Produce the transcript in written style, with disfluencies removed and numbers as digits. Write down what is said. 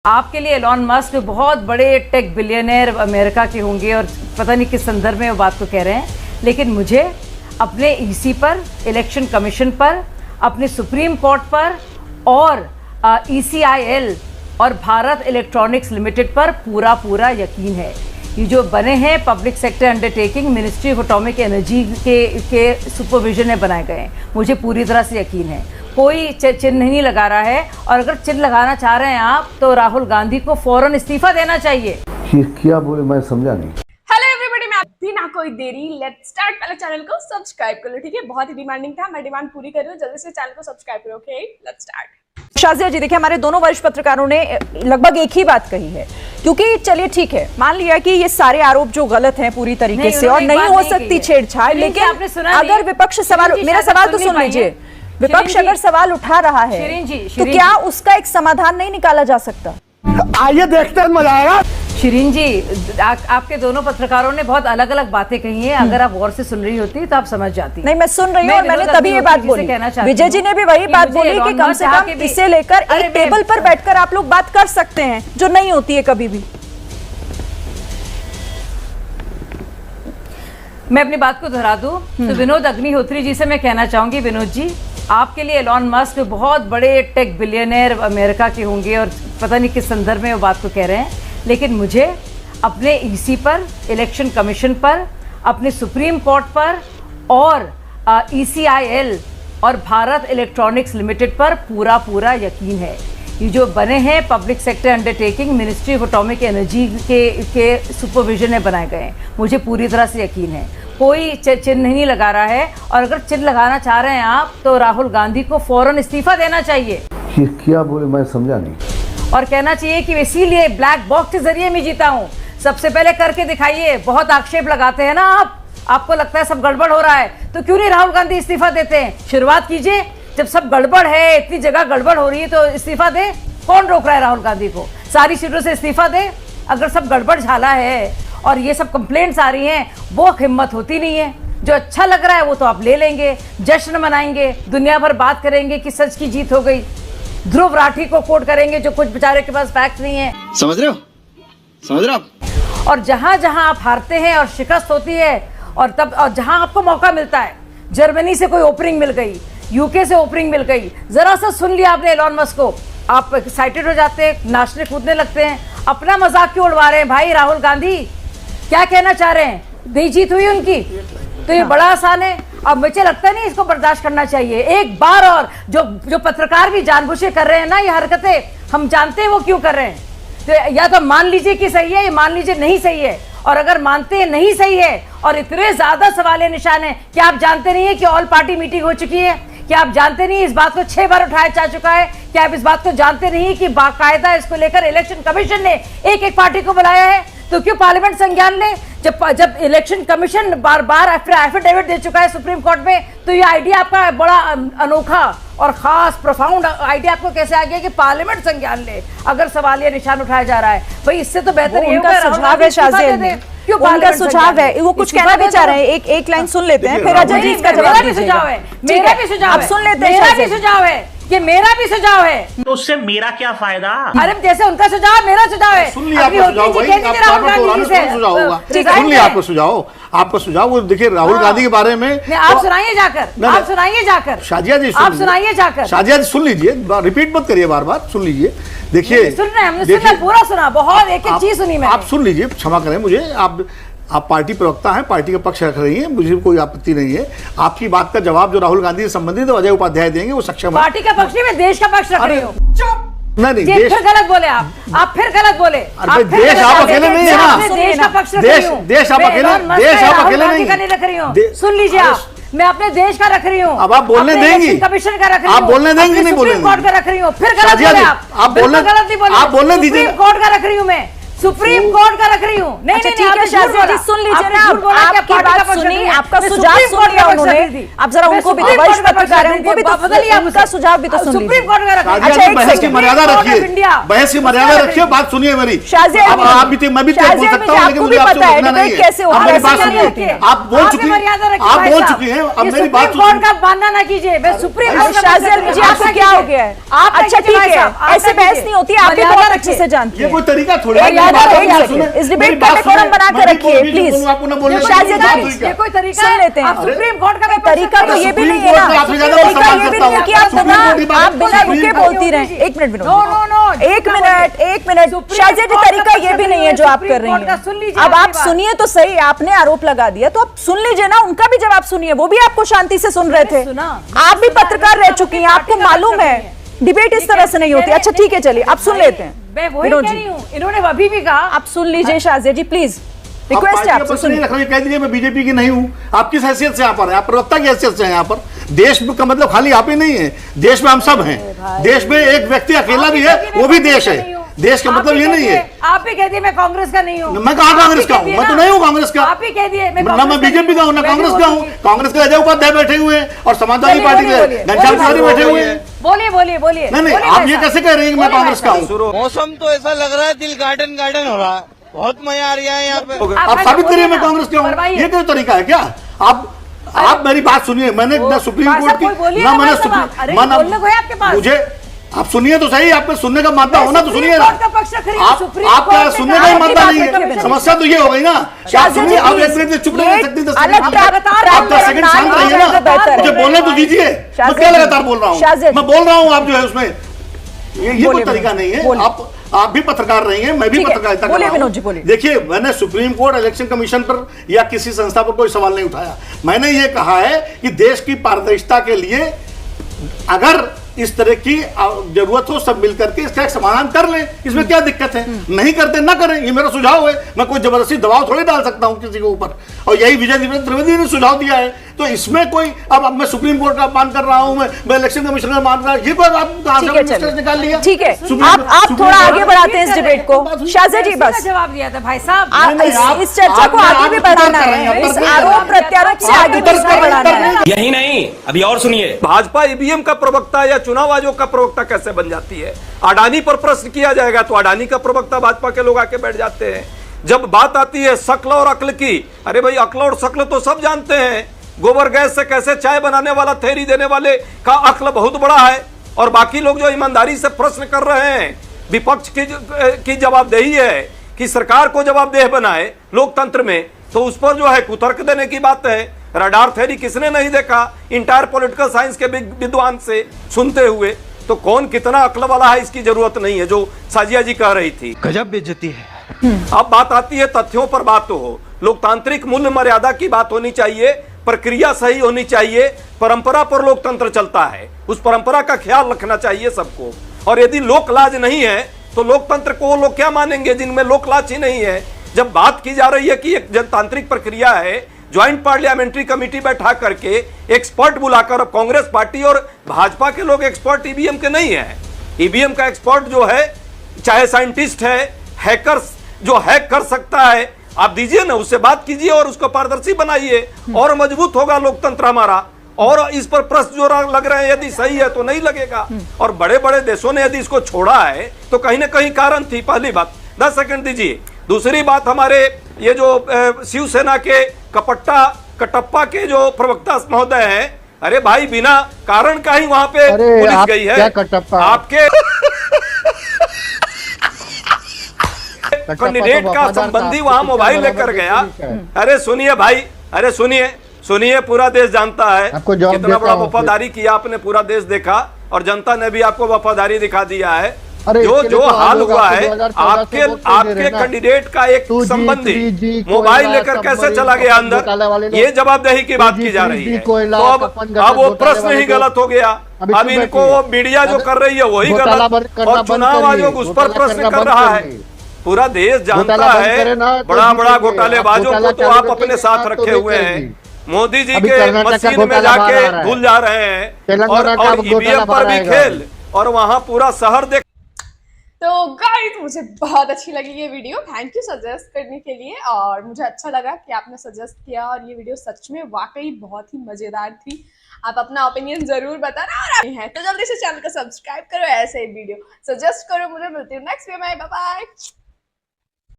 आपके लिए Elon Musk बहुत बड़े टेक बिलियनर अमेरिका के होंगे और पता नहीं किस संदर्भ में वो बात को कह रहे हैं, लेकिन मुझे अपने ईसी पर, इलेक्शन कमीशन पर, अपने सुप्रीम कोर्ट पर और ईसीआईएल और भारत इलेक्ट्रॉनिक्स लिमिटेड पर पूरा यकीन है। ये जो बने हैं public sector undertaking ministry of atomic energy के सुपरविजन में बनाए गए हैं, मुझे पूरी तरह से यकीन है। कोई चिन्ह नहीं लगा रहा है, और अगर चिन्ह लगाना चाह रहे हैं आप तो राहुल गांधी को फौरन इस्तीफा देना चाहिए। क्या बोले मैं समझा नहीं। हेलो एवरीबॉडी, मैं आपकी ना कोई देरी, लेट्स स्टार्ट। पहले चैनल को सब्सक्राइब कर लो, ठीक है? बहुत ही डिमांडिंग था, मैं डिमांड पूरी कर रही हूँ। जल्दी से चैनल को सब्सक्राइब करो, okay? Let's start. Shazia ji, देखिए हमारे दोनों वरिष्ठ पत्रकारों ने लगभग एक ही बात कही है, क्योंकि चलिए ठीक है, मान लिया कि ये सारे आरोप जो गलत हैं पूरी तरीके से और नहीं हो सकती छेड़छाड़, लेकिन अगर विपक्ष सवाल, मेरा सवाल तो सुन लीजिए, विपक्ष अगर सवाल उठा रहा है तो क्या उसका एक समाधान नहीं निकाला जा सकता? आइए देखते हैं, मजा आएगा। शिरीन जी, आपके दोनों पत्रकारों ने बहुत अलग अलग बातें कही हैं। अगर आप गौर से सुन रही होती तो आप समझ जाती। नहीं, मैं सुन रही हूँ और मैंने तभी ये बात बोली। विजय जी ने भी वही बात बोली कि कम से कम इसे लेकर एक टेबल पर बैठकर आप लोग बात कर सकते हैं, जो नहीं होती है कभी भी। मैं अपनी बात को दोहरा दूं तो विनोद अग्निहोत्री जी से मैं कहना चाहूंगी, विनोद जी, आपके लिए एलॉन मस्क बहुत बड़े टेक बिलियनर अमेरिका के होंगे और पता नहीं किस संदर्भ में वो बात को कह रहे हैं, लेकिन मुझे अपने ईसी पर, इलेक्शन कमीशन पर, अपने सुप्रीम कोर्ट पर और ईसीआईएल और भारत इलेक्ट्रॉनिक्स लिमिटेड पर पूरा यकीन है। ये जो बने हैं public sector undertaking ministry of atomic energy के सुपरविजन में बनाए गए हैं, मुझे पूरी तरह से यकीन है। कोई चिन्ह नहीं लगा रहा है, और अगर चिन्ह लगाना चाह रहे हैं आप तो राहुल गांधी को फौरन इस्तीफा देना चाहिए। क्या बोले मैं समझा नहीं। और कहना चाहिए कि इसीलिए ब्लैक बॉक्स के जरिए मैं जीता हूं। सबसे पहले करके दिखाइए। बहुत आक्षेप लगाते हैं ना आपको लगता है सब गड़बड़ हो रहा है, तो क्यों नहीं राहुल गांधी इस्तीफा देते हैं? शुरुआत कीजिए। जब सब गड़बड़ है, इतनी जगह गड़बड़ हो रही है, तो इस्तीफा दे। कौन रोक रहा है राहुल गांधी को? सारी सीटों से इस्तीफा दे। अगर सब गड़बड़ झाला है और ये सब कंप्लेंट्स आ रही हैं, वो हिम्मत होती नहीं है। जो अच्छा लग रहा है वो तो आप ले लेंगे, जश्न मनाएंगे, दुनिया भर बात करेंगे कि सच की जीत हो गई। ध्रुव राठी को कोट करेंगे जो कुछ बेचारे के पास फैक्ट नहीं है। समझ रहे हो आप? और जहां जहां आप हारते हैं और शिकस्त होती है, और जहां आपको मौका मिलता है, जर्मनी से कोई ओपनिंग मिल गई, यूके से ओपनिंग मिल गई, जरा सा सुन लिया आपने एलॉन मस्क को, आप एक्साइटेड हो जाते हैं, नाचने कूदने लगते हैं। अपना मजाक क्यों उड़वा रहे हैं भाई? राहुल गांधी क्या कहना चाह रहे हैं? नहीं जीत हुई उनकी, तो ये बड़ा आसान है। अब मुझे लगता नहीं इसको बर्दाश्त करना चाहिए एक बार। और जो पत्रकार भी जानबूझ के कर रहे हैं ना ये हरकतें, हम जानते हैं वो क्यों कर रहे हैं। तो या तो मान लीजिए कि सही है, या मान लीजिए नहीं सही है। और अगर मानते हैं नहीं सही है और इतने ज्यादा सवालिया निशान है, क्या आप जानते नहीं है कि ऑल पार्टी मीटिंग हो चुकी है? क्या आप जानते नहीं इस बात को 6 बार उठाया जा चुका है? क्या आप इस बात को जानते नहीं कि बाकायदा इसको लेकर इलेक्शन कमीशन ने एक पार्टी को बुलाया है? तो क्यों पार्लियामेंट संज्ञान ले? जब इलेक्शन कमीशन बार बार एफिडेविट दे चुका है सुप्रीम कोर्ट में, तो ये आइडिया आपका बड़ा अनोखा और खास प्रोफाउंड आइडिया आपको कैसे आ गया कि पार्लियामेंट संज्ञान ले अगर सवालिया निशान उठाया जा रहा है? भाई इससे तो बेहतर ये उनका सुझाव है शाजिया, उनका सुझाव है, वो कुछ कहना भी चाह रहे हैं। एक लाइन सुन लेते हैं, फिर अजय जी इसका जवाब दीजिएगा। सुझाव है, मेरा भी सुझाव है, सुन लेते हैं। मेरा भी सुझाव है, ये मेरा भी सुझाव है। तो उससे मेरा क्या फायदा? अरे जैसे उनका सुझाव मेरा सुझाव है। सुन लिया आपका सुझाव, वही आप सुझाव होगा। सुन लिया आपका सुझाव वो देखिए राहुल गांधी के बारे में आप सुनाइए जाकर, आप सुनाइए जाकर। शाजिया जी आप सुनाइए जाकर। शाजिया जी सुन लीजिए, रिपीट मत करिए बार बार, सुन लीजिए। देखिए सुन रहे हैं, हमने सुना, पूरा सुना, बहुत एक चीज सुनी मैंने। आप सुन लीजिए, क्षमा करें मुझे, आप पार्टी प्रवक्ता हैं, पार्टी का पक्ष रख रही हैं, मुझे कोई आपत्ति नहीं है। आपकी बात का जवाब जो राहुल गांधी से संबंधित है अजय उपाध्याय देंगे, वो सक्षम है। पार्टी का पक्ष नहीं, मैं देश का पक्ष रख रही हूँ। नहीं, देश फिर गलत बोले आप फिर गलत बोले। देश आप अकेले नहीं है ना, देश का पक्ष रख रही हूँ, देश आप अकेले नहीं रख रही हूँ। सुन लीजिए आप, मैं अपने देश का रख रही हूँ। अब आप बोलने देंगी? कमीशन का रख रही हूँ। आप बोलने देंगे नहीं? बोलने सुप्रीम कोर्ट का रख रही हूँ। फिर गलत बोले आप बोलने, गलत नहीं बोले। आप बोलने दीजिए। सुप्रीम कोर्ट का रख रही हूँ मैं। सुप्रीम कोर्ट का रख रही हूँ। नहीं अच्छा, नहीं ठीक है आपने झूठ शाजिया जी, बोला। सुन लीजिए आपने ना, झूठ बोला कि आपकी पार्टी का बात पक्ष सुनी, रख रही। आपका मैं सुझाव सुप्रीम सुन कोर्ट लिया का पक्ष उन्होंने। रख रही थी। अब जरा मैं उनको भी सुप्रीम वरिष्ठ कोर्ट का पक्ष पत्रकार हैं, रख उनको रही भी थी। तो बदलिए आप उनका उसे। सुझाव भी तो सुन सुप्रीम लीजिए। कोर्ट का रख शाजिया अच्छा, जी, एक बहस की सेकंड। मर्यादा सुप्रीम कोर्ट ऑफ रखिए, इंडिया। बहस की मर्यादा रखिए, बात सुनिए मेरी। शाजिया अब जी, आप भी मैं भी तेज बोल शाजिया सकता जी, हूँ, लेकिन आपको मुझे भी आपसे पता है रोकना नहीं डिबेट है। कैसे होता आप है, मेरी ऐसे बात नहीं सुनिए, होती है। आप बोल चुकी हैं, आप बोल चुकी हैं, अब मेरी बात सुप्रीम कोर्ट सुनिए। का मानना ना कीजिए। मैं सुप्रीम अच्छा, कोर्ट का शाजिया पक्ष जी, रख आपको रही हूँ। क्या हो गया है? आप अच्छा, ठीक है, ऐसे बहस नहीं होती, आप भी मर्यादा बहुत अच्छे रखिए। से जानती ये हैं। कोई तरीका थोड़ी है, मर्यादा मेरी बात रखिए, आप सुने, इस मेरी डिबेट बात का डेकोरम सुने, बना मैं कर भी रखिए, बोल- प्लीज। बोलूँ, आपको ना बोलने ये का शाजिया बात जी, हुई क्या? ये कोई तरीका सुन है? लेते हैं। आप सुप्रीम कोर्ट का तरीका तो ये भी नहीं है ना, तरीका ये भी नहीं है कि आप बिना रुके बोलती रहें। एक मिनट नो नो नो एक मिनट शाजिया जी, तरीका ये भी नहीं है जो आप कर रही हैं। अब आप सुनिए तो सही, आपने आरोप लगा दिया तो आप सुन लीजिए ना, उनका भी जवाब सुनिए, वो भी आपको शांति से सुन रहे थे। सुना। आप भी पत्रकार रह चुकी हैं, आपको मालूम है डिबेट इस तरह से नहीं होती। अच्छा ठीक है, चलिए आप सुन लेते हैं। मैं वही विनोद कह जी, रही हूँ, इन्होंने अभी भी कहा। आप सुन लीजिए शाजिया जी, प्लीज रिक्वेस्ट है आपसे, सुनिए। कह दीजिए मैं बीजेपी की नहीं हूँ। आप किस हैसियत से यहाँ पर हैं? आप प्रवक्ता की हैसियत से हैं यहाँ पर। देश में का मतलब खाली आप ही नहीं है, देश में हम सब हैं। देश में एक व्यक्ति अकेला भी है, वो भी देश है। देश का मतलब ये नहीं है। आप भी कह दिए मैं कांग्रेस का नहीं हूँ। मैं कहाँ कांग्रेस का हूँ? मैं तो नहीं हूँ कांग्रेस का। आप ही कह दिए ना मैं बीजेपी का हूँ ना कांग्रेस का हूँ। कांग्रेस के अजय उपाध्याय बैठे हुए हैं और समाजवादी पार्टी के घनश्याम तिवारी बैठे हुए हैं। बोलिए बोलिए बोलिए। नहीं आप ये कैसे कह रही हैं कि मैं कांग्रेस का हूँ? मौसम तो ऐसा लग रहा है दिल गार्डन गार्डन हो रहा है, बहुत मजा आ रहा है यहाँ पे। आप साबित करिए मैं कांग्रेस का हूँ। ये कोई तरीका है क्या? आप मेरी बात सुनिए। मैंने ना सुप्रीम कोर्ट की ना मैंने सुप्रीम मुझे आप सुनिए तो सही। आपके सुनने का मादा होना तो सुनिए ना। आप क्या सुनने का ही मादा नहीं है? समस्या तो ये हो गई ना। क्या सुनिए, आप एक मिनट चुप नहीं रह सकती? 10 सेकंड शांत रहिए ना, मुझे बोलने तो दीजिए। मैं क्या लगातार बोल रहा हूँ? मैं बोल रहा हूँ, आप जो है उसमें ये कोई तरीका नहीं है। आप भी पत्रकार रही हैं, मैं भी पत्रकारिता कर रहा हूं। देखिए, मैंने सुप्रीम कोर्ट, इलेक्शन कमीशन पर या किसी संस्था पर कोई सवाल नहीं उठाया। मैंने ये कहा है कि देश की पारदर्शिता के लिए अगर इस तरह की जरूरत हो, सब मिलकर के इसका एक समाधान कर लें। इसमें क्या दिक्कत है? नहीं करते ना करें, ये मेरा सुझाव है। मैं कोई जबरदस्ती दबाव थोड़ी डाल सकता हूं किसी के ऊपर। और यही विजय त्रिवेदी ने सुझाव दिया है। तो इसमें कोई अब मैं सुप्रीम कोर्ट का अपमान कर रहा हूं, मैं इलेक्शन कमीशन का मान रहा हूं, ये कोई आप निकाल लिया? ठीक है, आप थोड़ा आगे बढ़ाते हैं इस डिबेट को। शाजिया जी, बस जवाब दिया था भाई साहब। आप इस चर्चा को आगे भी बढ़ाना है, इस आरोप प्रत्यारोप से आगे भी इसको बढ़ाना है। यही नहीं, अभी और सुनिए। भाजपा ईवीएम का प्रवक्ता या चुनाव आयोग का प्रवक्ता कैसे बन जाती है? अडानी पर प्रश्न किया जाएगा तो अडानी का प्रवक्ता भाजपा के लोग आके बैठ जाते हैं। जब बात आती है शक्ल और अक्ल की, अरे भाई अक्ल और शक्ल तो सब जानते हैं। गोबर गैस से कैसे चाय बनाने वाला, थेरी देने वाले का अक्ल बहुत बड़ा है। और बाकी लोग जो ईमानदारी से प्रश्न कर रहे हैं, विपक्ष की जवाबदेही है कि सरकार को जवाबदेह बनाए लोकतंत्र में, तो उस पर जो है कुतर्क देने की बात है। रडार थ्योरी किसने नहीं देखा इंटायर पॉलिटिकल साइंस के विद्वान से सुनते हुए? तो कौन कितना अक्ल वाला है इसकी जरूरत नहीं है, जो साजिया जी कह रही थी। गजब बेइज्जती है। अब बात आती है तथ्यों पर, बात तो हो, लोकतांत्रिक मूल्य मर्यादा की बात होनी चाहिए, प्रक्रिया सही होनी चाहिए, परंपरा पर लोकतंत्र चलता है, उस परंपरा का ख्याल रखना चाहिए सबको। और यदि लोकलाज नहीं है तो लोकतंत्र को वो लोग क्या मानेंगे जिनमें लोकलाज ही नहीं है? जब बात की जा रही है कि एक जनतांत्रिक प्रक्रिया है, ज्वाइंट पार्लियामेंट्री कमेटी बैठा करके एक्सपर्ट बुलाकर, अब कांग्रेस पार्टी और भाजपा के लोग एक्सपर्ट ईवीएम के नहीं है। ईवीएम का एक्सपर्ट जो है, चाहे साइंटिस्ट है, हैकर्स जो हैक कर सकता है, आप दीजिए ना, उससे बात कीजिए और उसको पारदर्शी बनाइए और मजबूत होगा लोकतंत्र हमारा। और इस पर प्रश्न जो लग रहे हैं, यदि सही है तो नहीं लगेगा। और बड़े बड़े देशों ने यदि इसको छोड़ा है तो कहीं ना कहीं कारण थी। पहली बात, 10 सेकंड दीजिए। दूसरी बात, हमारे ये जो शिवसेना के कटप्पा के जो प्रवक्ता महोदय हैं, अरे भाई बिना कारण का ही वहां पे पुलिस गई है। आपके कैंडिडेट का संबंधी वहां मोबाइल लेकर गया। अरे सुनिए भाई, अरे सुनिए, पूरा देश जानता है कितना बड़ा वफादारी किया आपने, पूरा देश देखा और जनता ने भी आपको वफादारी दिखा दिया है। जो हाल हुआ है, आपके कैंडिडेट का एक संबंधी मोबाइल लेकर कैसे चला गया अंदर, ये जवाबदेही की बात की जा रही है। तो अब वो प्रश्न ही गलत हो गया। अब इनको मीडिया जो कर रही है वही गलत, और चुनाव आयोग उस पर प्रश्न कर रहा है। पूरा देश जानता है बड़ा बड़ा घोटालेबाजों को तो आप अपने साथ रखे हुए हैं। मोदी जी के मशीन में जाके भूल जा रहे हैं और ईवीएम पर भी खेल, और वहां पूरा शहर देख। तो गाइस मुझे बहुत अच्छी लगी ये वीडियो, थैंक यू सजेस्ट करने के लिए। और मुझे अच्छा लगा कि आपने सजेस्ट किया और ये वीडियो सच में वाकई बहुत ही मजेदार थी। आप अपना ओपिनियन जरूर बताना और है तो जल्दी से चैनल को सब्सक्राइब करो, ऐसे ही वीडियो सजेस्ट करो मुझे। मिलती हूँ नेक्स्ट वीडियो में, बाय बाय।